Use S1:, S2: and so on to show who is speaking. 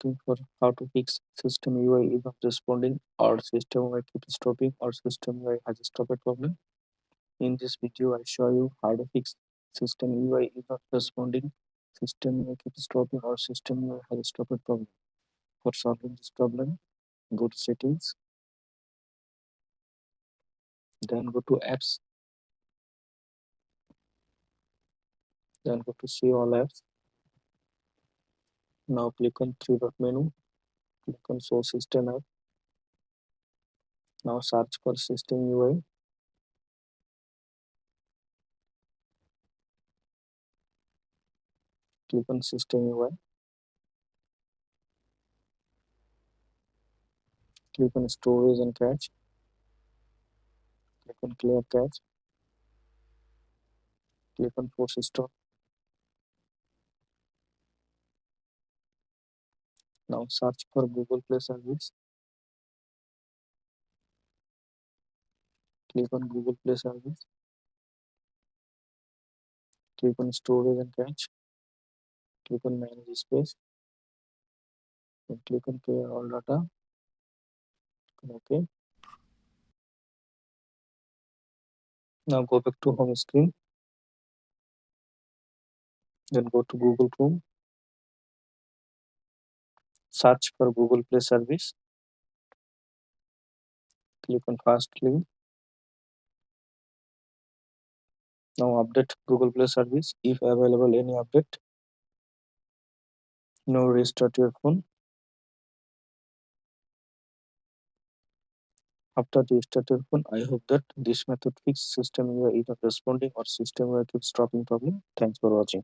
S1: looking for how to fix system UI is not responding or system UI keeps stopping or system UI has a stopped problem. In this video, I show you how to fix system UI is not responding, system UI keeps stopping or system UI has a stopped problem. For solving this problem, go to settings, then go to apps, then go to see all apps. Now click on three dot menu, click on show system app. Now search for system UI. Click on system UI. Click on storage and cache. Click on clear cache. Click on force stop. Now search for Google Play service. Click on Google Play service. Click on storage and cache. Click on manage space. Then click on clear all data. OK. Now go back to home screen. Then go to Google Chrome. Search for Google Play service. Click on first link. Now update Google Play service if available any update. Now restart your phone. After you restart your phone, I hope that this method fixes system UI is not responding or system UI keeps dropping problem. Thanks for watching.